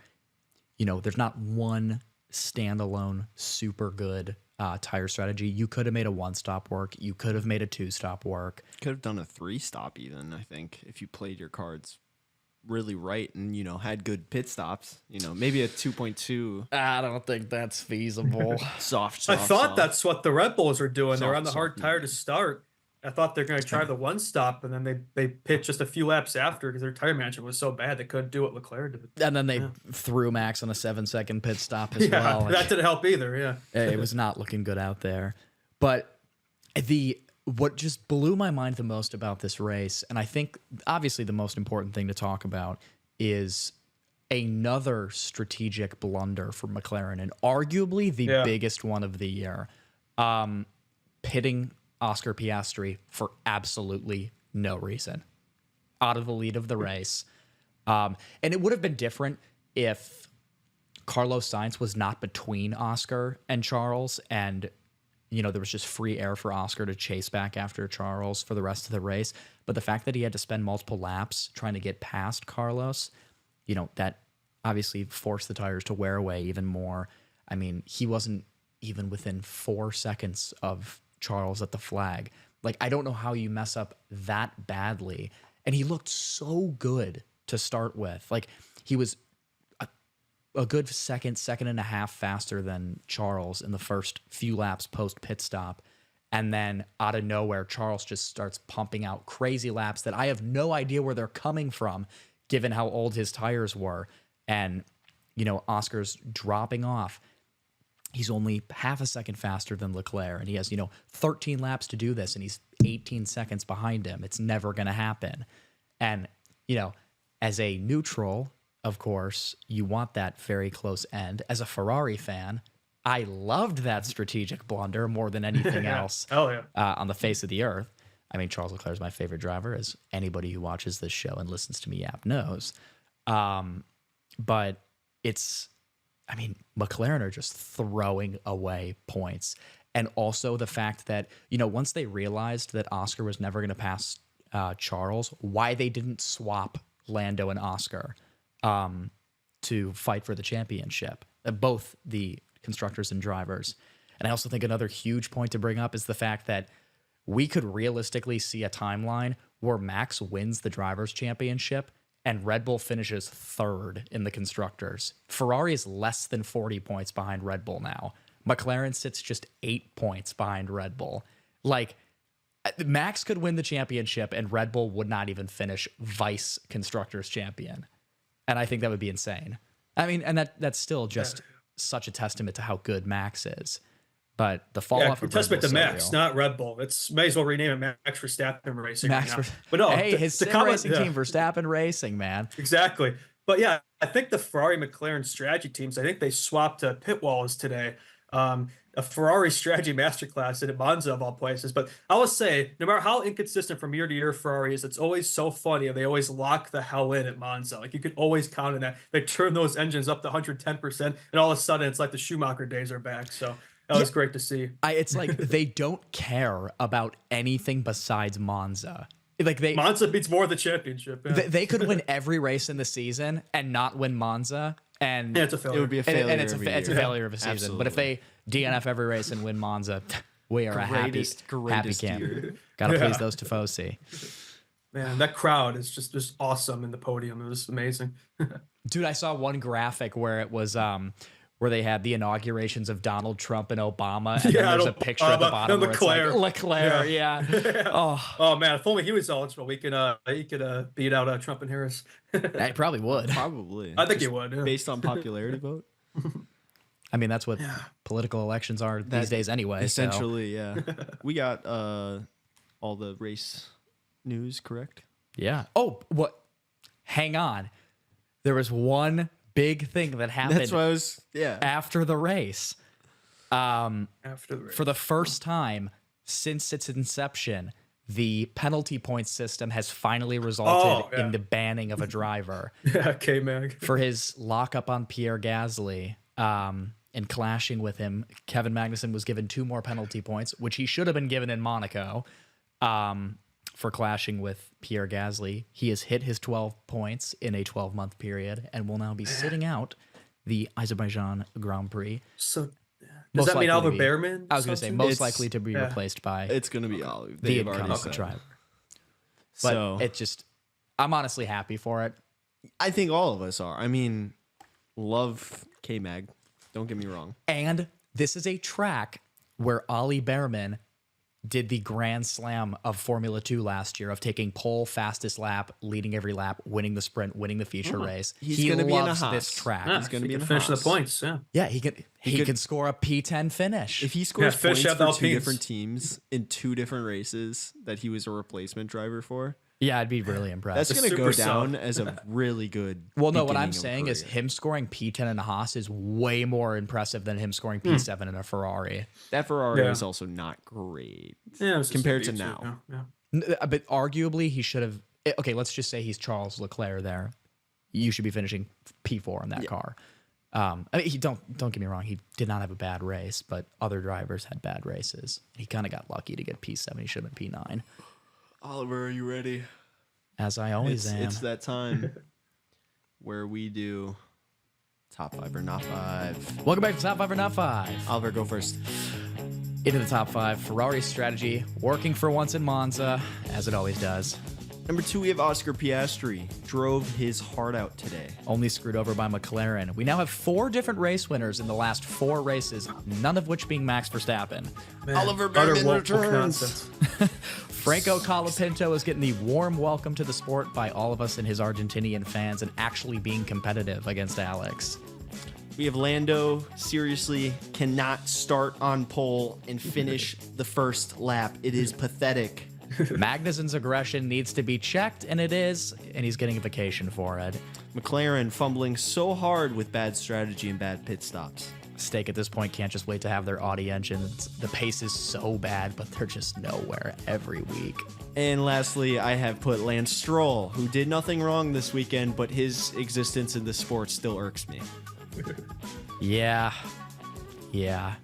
there's not one standalone super good tire strategy. You could have made a 1-stop work. You could have made a 2-stop work. Could have done a 3-stop even, I think, if you played your cards really right and, had good pit stops. Maybe a 2.2. I don't think that's feasible. soft. I thought that's what the Red Bulls are doing. They're on the hard tire medium. to start. I thought they're going to try the 1-stop, and then they pit just a few laps after because their tire management was so bad they couldn't do what Leclerc did. And then they threw Max on a 7-second pit stop as well. That didn't help either. Yeah, it was not looking good out there. But what just blew my mind the most about this race, and I think obviously the most important thing to talk about, is another strategic blunder for McLaren, and arguably the biggest one of the year, pitting Oscar Piastri for absolutely no reason out of the lead of the race. And it would have been different if Carlos Sainz was not between Oscar and Charles, and there was just free air for Oscar to chase back after Charles for the rest of the race. But the fact that he had to spend multiple laps trying to get past Carlos, that obviously forced the tires to wear away even more. I mean, he wasn't even within 4 seconds of Charles at the flag. Like, I don't know how you mess up that badly. And he looked so good to start with. Like, he was a good second and a half faster than Charles in the first few laps post pit stop. And then out of nowhere, Charles just starts pumping out crazy laps that I have no idea where they're coming from, given how old his tires were. And, Oscar's dropping off. He's only half a second faster than Leclerc, and he has, 13 laps to do this, and he's 18 seconds behind him. It's never going to happen. And, as a neutral, of course, you want that very close end. As a Ferrari fan, I loved that strategic blunder more than anything else on the face of the earth. I mean, Charles Leclerc is my favorite driver, as anybody who watches this show and listens to me yap knows. But McLaren are just throwing away points. And also the fact that, once they realized that Oscar was never going to pass Charles, why they didn't swap Lando and Oscar to fight for the championship, both the constructors and drivers. And I also think another huge point to bring up is the fact that we could realistically see a timeline where Max wins the drivers' championship and Red Bull finishes third in the constructors. Ferrari is less than 40 points behind Red Bull now. McLaren sits just 8 points behind Red Bull. Like, Max could win the championship and Red Bull would not even finish vice constructors champion. And I think that would be insane. I mean, and that's still just such a testament to how good Max is. But the fall off of testament to Max, real. not Red Bull. It's may as well rename it Max Verstappen Racing. But no, hey, his sim racing team, Verstappen Racing, man. Exactly. But yeah, I think the Ferrari McLaren strategy teams, I think they swapped pit walls today. A Ferrari strategy masterclass at Monza of all places. But I will say, no matter how inconsistent from year to year Ferrari is, it's always so funny. They always lock the hell in at Monza. Like, you can always count on that. They turn those engines up to 110%, and all of a sudden it's like the Schumacher days are back. So that was great to see. It's like they don't care about anything besides Monza. Like, Monza beats more the championship. Yeah. They could win every race in the season and not win Monza, and it's a failure. It would be a failure. And it's a failure of a season. Absolutely. But if they DNF every race and win Monza, we are happy camp. Got to please those Tifosi. Man, that crowd is just awesome in the podium. It was amazing. Dude, I saw one graphic where it was where they had the inaugurations of Donald Trump and Obama, and then there's a picture at the bottom where Leclerc. it's like Leclerc, yeah. Oh man, if only he was eligible, he could beat out Trump and Harris. I probably would. Probably. I think he would. Yeah. Based on popularity vote. I mean, that's what political elections are these days anyway. Essentially, yeah. We got all the race news, correct? Yeah. Oh, what? Hang on. There was one big thing that happened. That's what I was. Yeah. After the race. After the race. For the first time since its inception, the penalty point system has finally resulted in the banning of a driver. Yeah, K-Mag. For his lockup on Pierre Gasly and clashing with him, Kevin Magnussen was given 2 more penalty points, which he should have been given in Monaco. For clashing with Pierre Gasly. He has hit his 12 points in a 12-month period and will now be sitting out the Azerbaijan Grand Prix. So does that mean Albert Behrman? I was going to say most likely to be replaced by it's going to be Oliver. the incumbent driver. But So it just, I'm honestly happy for it. I think all of us are. I mean, love K-Mag. Don't get me wrong. And this is a track where Ollie Behrman did the grand slam of Formula 2 last year of taking pole, fastest lap, leading every lap, winning the sprint, winning the feature race. He's He going to be in a loves Haas. this track. Yeah, He's going to be in a finish the Haas. points. Yeah. Yeah, he can score a P10 finish. If he scores finish points out for the 2 Alpines. different teams in 2 different races that he was a replacement driver for, Yeah, I'd be really impressed. that's going to super go sub. down as a really good. Well, no, what beginning I'm of a saying is career. him scoring P10 in a Haas is way more impressive than him scoring P7 in a Ferrari. that Ferrari Yeah. is also not great. Yeah, it was just Compared a to V2, now. Yeah. But arguably, he should have. Okay, let's just say he's Charles Leclerc there. You should be finishing P4 in that car. I mean, he don't get me wrong. He did not have a bad race, but other drivers had bad races. He kind of got lucky to get P7. He should have been P9. Oliver, are you ready? As I always am. It's that time where we do top 5 or not 5. Welcome back to Top 5 or Not 5. Oliver, go first. Into the top 5. Ferrari's strategy working for once in Monza, as it always does. Number 2, we have Oscar Piastri. Drove his heart out today. Only screwed over by McLaren. We now have 4 different race winners in the last 4 races, none of which being Max Verstappen. Man, Oliver utter Behrman woke returns. nonsense. Franco Colapinto is getting the warm welcome to the sport by all of us and his Argentinian fans and actually being competitive against Alex. We have Lando, seriously, cannot start on pole and finish the first lap. It is pathetic. Magnussen's aggression needs to be checked, and it is, and he's getting a vacation for it. McLaren fumbling so hard with bad strategy and bad pit stops. Stake at this point can't just wait to have their Audi engines. The pace is so bad, but they're just nowhere every week. And lastly, I have put Lance Stroll, who did nothing wrong this weekend, but his existence in the sport still irks me. Yeah. Yeah,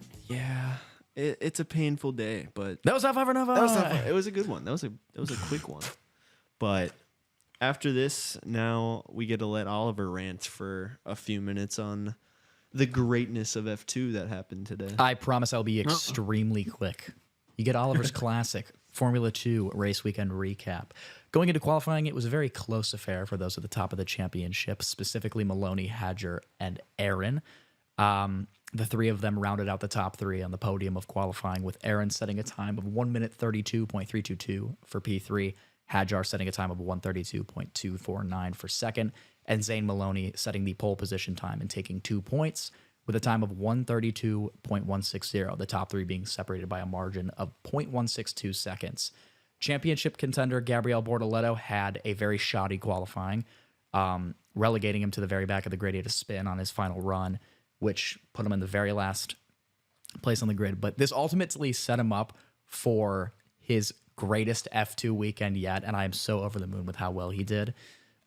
it's a painful day, but That was Top 5 or Not 5. that was not fun. It was a good one. That was a quick one. But after this, now we get to let Oliver rant for a few minutes on the greatness of F2 that happened today. I promise I'll be extremely quick. You get Oliver's classic Formula 2 race weekend recap. Going into qualifying, it was a very close affair for those at the top of the championship, specifically Maloney, Hadger, and Aaron. The 3 of them rounded out the top 3 on the podium of qualifying, with Aaron setting a time of 1 minute 32.322 for P3, Hadjar setting a time of 132.249 for second, and Zane Maloney setting the pole position time and taking 2 points with a time of 132.160, the top 3 being separated by a margin of 0.162 seconds. Championship contender Gabriel Bortoletto had a very shoddy qualifying, relegating him to the very back of the grid. He had a spin on his final run, which put him in the very last place on the grid. But this ultimately set him up for his greatest F2 weekend yet, and I am so over the moon with how well he did.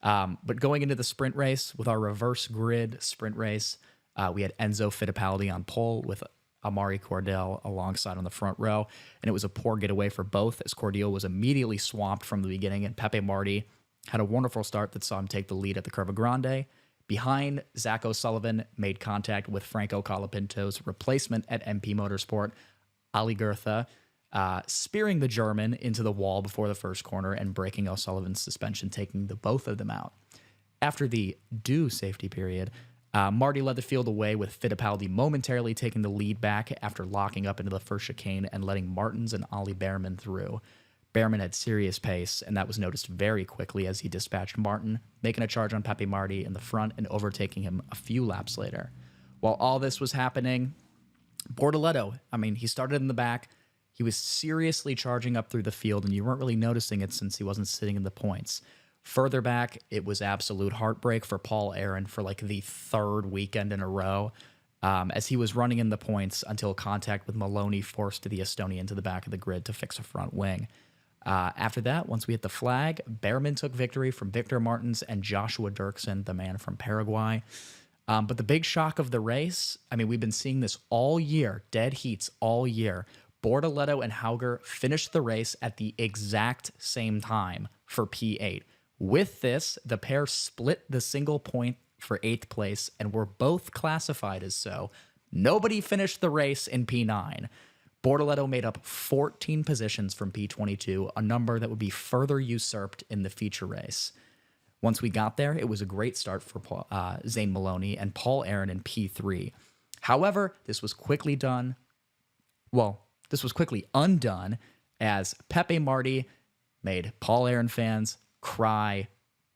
But going into the sprint race, with our reverse grid sprint race, we had Enzo Fittipaldi on pole with Amari Cordell alongside on the front row, and it was a poor getaway for both, as Cordell was immediately swamped from the beginning, and Pepe Marti had a wonderful start that saw him take the lead at the Curva Grande. Behind, Zach O'Sullivan made contact with Franco Colapinto's replacement at MP Motorsport, Ali Gurtha. spearing the German into the wall before the first corner and breaking O'Sullivan's suspension, taking the both of them out. After the due safety period, Marty led the field away with Fittipaldi momentarily taking the lead back after locking up into the first chicane and letting Martins and Ollie Behrman through. Behrman had serious pace, and that was noticed very quickly as he dispatched Martin, making a charge on Pepe Marti in the front and overtaking him a few laps later. While all this was happening, Bortoleto, he started in the back. He was seriously charging up through the field, and you weren't really noticing it since he wasn't sitting in the points. Further back, it was absolute heartbreak for Paul Aaron for like the third weekend in a row, as he was running in the points until contact with Maloney forced the Estonian to the back of the grid to fix a front wing. After that, once we hit the flag, Behrman took victory from Victor Martins and Joshua Dirksen, the man from Paraguay. But the big shock of the race, we've been seeing this all year, dead heats all year. Bortoleto and Hauger finished the race at the exact same time for P8. With this, the pair split the single point for 8th place and were both classified as so. Nobody finished the race in P9. Bortoleto made up 14 positions from P22, a number that would be further usurped in the feature race. Once we got there, it was a great start for Zane Maloney and Paul Aaron in P3. However, this was quickly undone as Pepe Marti made Paul Aaron fans cry,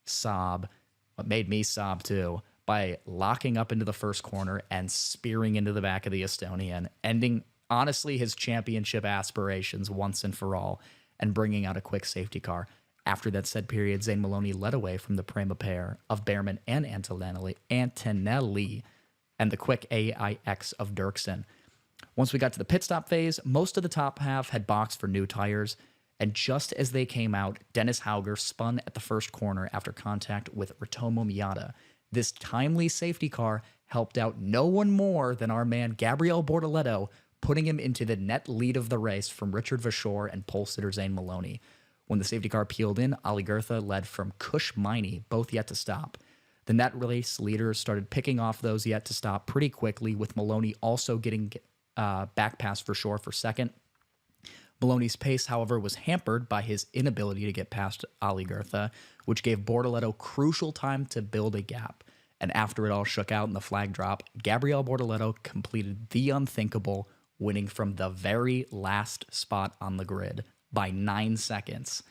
sob, but made me sob too, by locking up into the first corner and spearing into the back of the Estonian, ending, honestly, his championship aspirations once and for all, and bringing out a quick safety car. After that said period, Zane Maloney led away from the prima pair of Behrman and Antonelli, and the quick AIX of Dirksen. Once we got to the pit stop phase, most of the top half had boxed for new tires, and just as they came out, Dennis Hauger spun at the first corner after contact with Ritomo Miata. This timely safety car helped out no one more than our man Gabriel Bortoleto, putting him into the net lead of the race from Richard Vachor and pole sitter Zane Maloney. When the safety car peeled in, Ali Gurtha led from Kush Miney, both yet to stop. The net race leaders started picking off those yet to stop pretty quickly, with Maloney also getting back past Vachor for second. Maloney's pace, however, was hampered by his inability to get past Ali Gurtha, which gave Bortoleto crucial time to build a gap. And after it all shook out in the flag drop, Gabriel Bortoleto completed the unthinkable, winning from the very last spot on the grid by 9 seconds.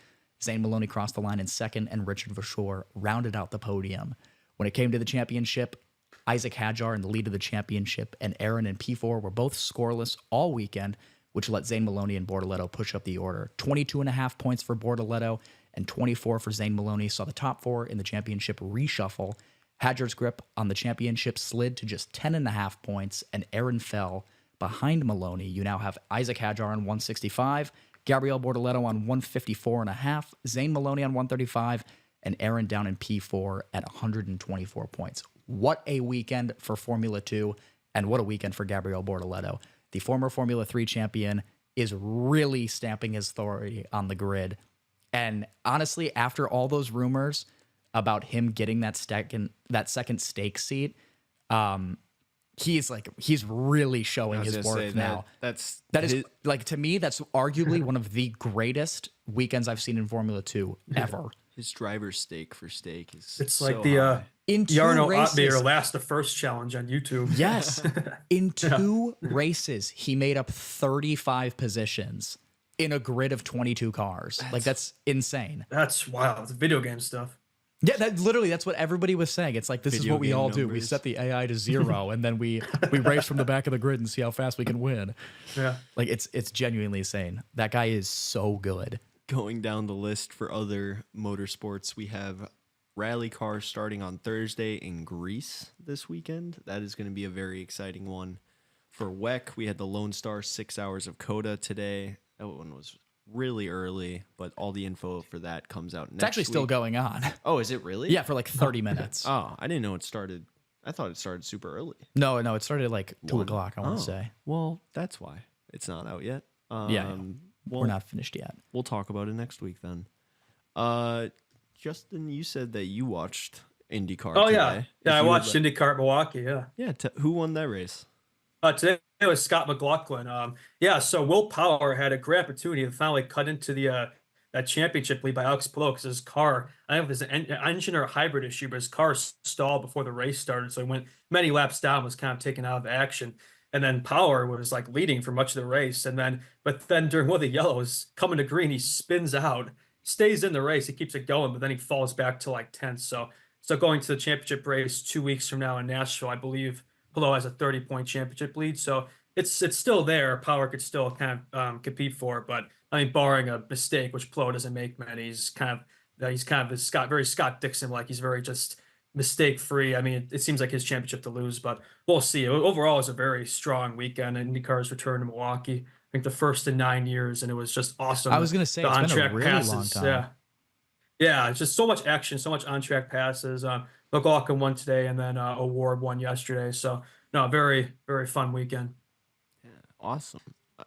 Zane Maloney crossed the line in second, and Richard Vachor rounded out the podium. When it came to the championship, Isaac Hadjar in the lead of the championship and Aaron in P4 were both scoreless all weekend, which let Zane Maloney and Bortoleto push up the order. 22.5 points for Bortoleto and 24 for Zane Maloney saw the top four in the championship reshuffle. Hadjar's grip on the championship slid to just 10.5 points, and Aaron fell behind Maloney. You now have Isaac Hadjar on 165, Gabriel Bortoleto on 154.5, Zane Maloney on 135, and Aaron down in P4 at 124 points. What a weekend for Formula 2, and what a weekend for Gabriel Bortoleto. The former Formula 3 champion is really stamping his authority on the grid. And honestly, after all those rumors about him getting that second stake seat, he's really showing his worth now. That is like, to me, that's arguably one of the greatest weekends I've seen in Formula 2 ever. His driver's stake for stake is it's so like the high. In 2 Jarno races, Otmir last the first challenge on YouTube. Yes. In 2 races, he made up 35 positions in a grid of 22 cars. That's insane. That's wild. It's video game stuff. Yeah, that's what everybody was saying. It's like, this Video is what we game all do. We numbers. set the AI to 0, and then we race from the back of the grid and see how fast we can win. Yeah. Like, it's genuinely insane. That guy is so good. Going down the list for other motorsports, we have rally cars starting on Thursday in Greece this weekend. That is going to be a very exciting one. For WEC, we had the Lone Star 6 hours of COTA today. That one was really early, but all the info for that comes out next week. It's actually still going on. Oh, is it really? Yeah, for like 30 minutes. Oh, I didn't know it started. I thought it started super early. No, it started at like 2 o'clock, I want to say. Well, that's why it's not out yet. Yeah, we're not finished yet. We'll talk about it next week then. Justin, you said that you watched IndyCar Oh, today. yeah. I watched IndyCar at Milwaukee, yeah. Yeah, who won that race? Today it was Scott McLaughlin. Yeah, so Will Power had a great opportunity to finally cut into the that championship lead by Alex Palou because his car, I don't know if it's an engine or a hybrid issue, but his car stalled before the race started. So he went many laps down, was kind of taken out of action. And then Power was like leading for much of the race. But then during one of the yellows, coming to green, he spins out, stays in the race, he keeps it going, but then he falls back to like 10th. So going to the championship race 2 weeks from now in Nashville, I believe Palou has a 30-point championship lead. So it's still there. Power could still kind of compete for it, but I mean, barring a mistake, which Plo doesn't make many, he's kind of very Scott Dixon like. He's very just mistake free. I mean, it seems like his championship to lose, but we'll see. Overall, it's a very strong weekend. IndyCar's return to Milwaukee. I think the first in 9 years, and it was just awesome. I was gonna say it's been a really long time. Yeah, it's just so much action, so much on track passes. McLaughlin won today, and then Award won yesterday. So no, very very fun weekend. Yeah, awesome.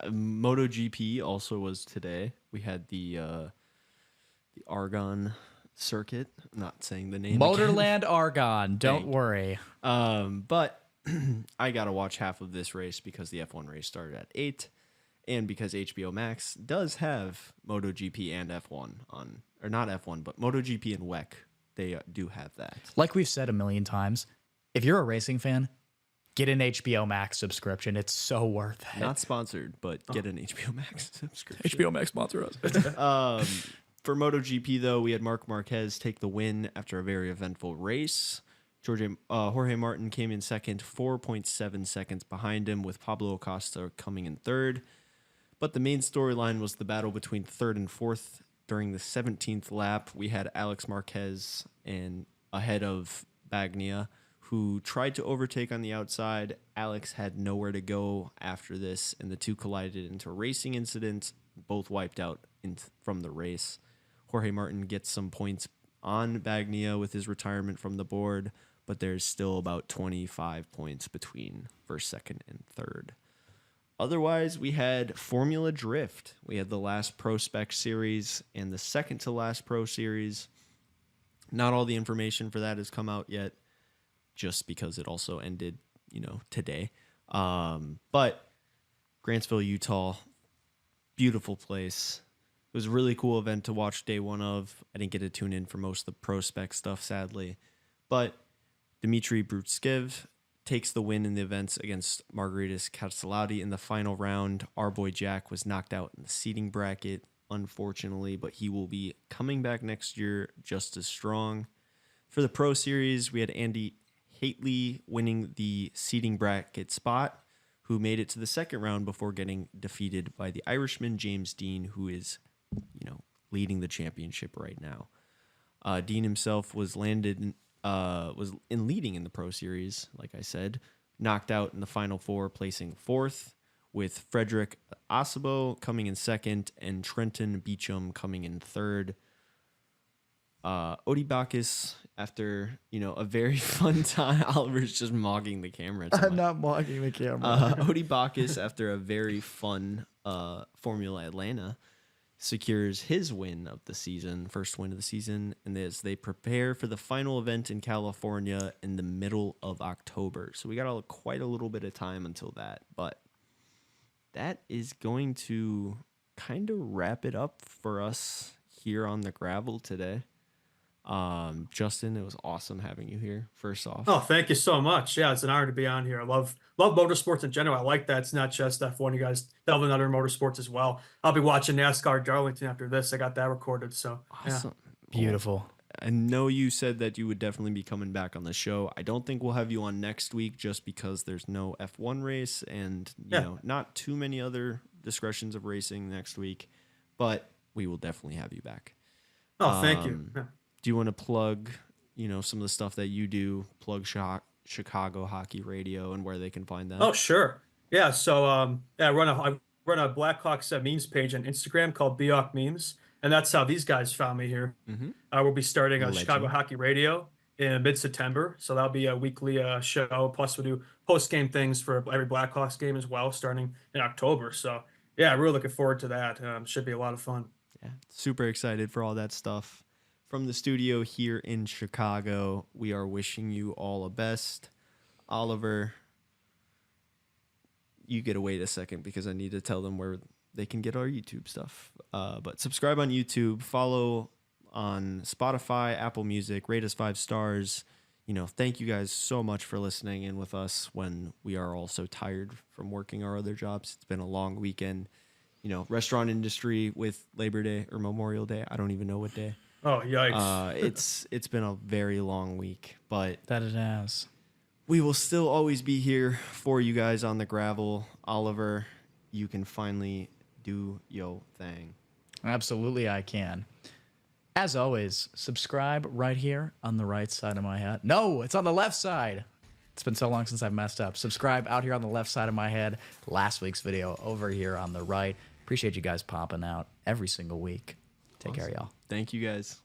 MotoGP also was today. We had the Argonne circuit. I'm not saying the name. Motorland Argonne. Don't worry. But I got to watch half of this race because the F1 race started at 8, and because HBO Max does have MotoGP and F1 on, or not F1, but MotoGP and WEC. They do have that. Like we've said a million times, if you're a racing fan, get an HBO Max subscription. It's so worth it. Not sponsored, but get an HBO Max subscription. HBO Max sponsor us. For MotoGP, though, we had Marc Marquez take the win after a very eventful race. Jorge Martin came in second, 4.7 seconds behind him, with Pablo Acosta coming in third. But the main storyline was the battle between third and fourth. During the 17th lap, we had Alex Marquez ahead of Bagnaia, who tried to overtake on the outside. Alex had nowhere to go after this, and the two collided into a racing incident, both wiped out from the race. Jorge Martin gets some points on Bagnaia with his retirement from the board, but there's still about 25 points between first, second, and third. Otherwise, we had Formula Drift. We had the last Pro Spec Series and the second to last Pro Series. Not all the information for that has come out yet, just because it also ended, today. But Grantsville, Utah, beautiful place. It was a really cool event to watch day one of. I didn't get to tune in for most of the Pro Spec stuff, sadly. But Dmitry Brutskiv takes the win in the events against Margaritis Katsalati in the final round. Our boy Jack was knocked out in the seeding bracket, unfortunately, but he will be coming back next year just as strong. For the Pro Series, we had Andy Haitley winning the seeding bracket spot, who made it to the second round before getting defeated by the Irishman James Dean, who is, leading the championship right now. Dean himself was leading in the Pro Series, like I said, knocked out in the final four, placing fourth, with Frederick Asabo coming in second and Trenton Beecham coming in third. Odi Bacchus, after a very fun time, Oliver's just mogging the camera. I'm not mogging the camera. Odi Bacchus, after a very fun Formula Atlanta, secures his win of the season, first win of the season, and as they prepare for the final event in California in the middle of October. So we got quite a little bit of time until that, but that is going to kind of wrap it up for us here on the gravel today. Justin, it was awesome having you here, first off. Oh, thank you so much. Yeah, it's an honor to be on here. I love motorsports in general. I like that it's not just F1. You guys delve into other motorsports as well. I'll be watching NASCAR Darlington after this. I got that recorded. So awesome. Yeah. Beautiful. I know you said that you would definitely be coming back on the show. I don't think we'll have you on next week just because there's no F1 race and not too many other discussions of racing next week, but we will definitely have you back. Oh, thank you. Yeah. Do you want to plug, some of the stuff that you do, plug Chicago Hockey Radio and where they can find that? Oh, sure. Yeah. So I run a Blackhawks memes page on Instagram called Bjork Memes, and that's how these guys found me here. Mm-hmm. We'll be starting a Chicago Hockey Radio in mid-September, so that'll be a weekly show. Plus, we'll do post-game things for every Blackhawks game as well, starting in October. So yeah, really looking forward to that. Should be a lot of fun. Yeah, super excited for all that stuff. From the studio here in Chicago, we are wishing you all the best. Oliver, you get to wait a second because I need to tell them where they can get our YouTube stuff. But subscribe on YouTube, follow on Spotify, Apple Music, rate us 5 stars. Thank you guys so much for listening in with us when we are all so tired from working our other jobs. It's been a long weekend. Restaurant industry with Labor Day or Memorial Day. I don't even know what day. Oh, yikes. It's been a very long week, but That it has. we will still always be here for you guys on the gravel. Oliver, you can finally do your thing. Absolutely, I can. As always, subscribe right here on the right side of my head. No, it's on the left side. It's been so long since I've messed up. Subscribe out here on the left side of my head. Last week's video over here on the right. Appreciate you guys popping out every single week. Take care, y'all. Thank you guys.